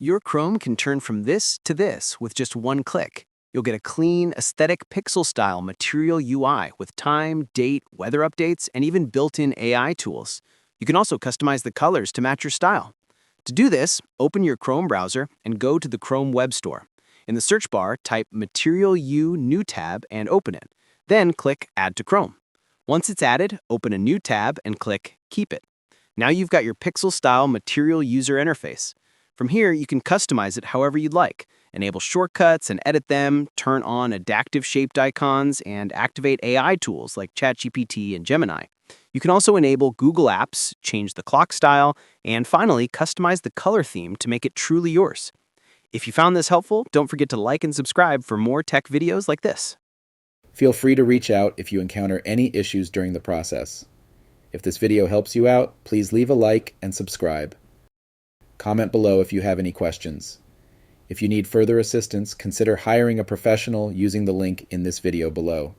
Your Chrome can turn from this to this with just one click. You'll get a clean, aesthetic pixel-style Material UI with time, date, weather updates, and even built-in AI tools. You can also customize the colors to match your style. To do this, open your Chrome browser and go to the Chrome Web Store. In the search bar, type Material U New Tab and open it. Then click Add to Chrome. Once it's added, open a new tab and click Keep it. Now you've got your pixel-style Material user interface. From here, you can customize it however you'd like. Enable shortcuts and edit them, turn on adaptive shaped icons, and activate AI tools like ChatGPT and Gemini. You can also enable Google Apps, change the clock style, and finally, customize the color theme to make it truly yours. If you found this helpful, don't forget to like and subscribe for more tech videos like this. Feel free to reach out if you encounter any issues during the process. If this video helps you out, please leave a like and subscribe. Comment below if you have any questions. If you need further assistance, consider hiring a professional using the link in this video below.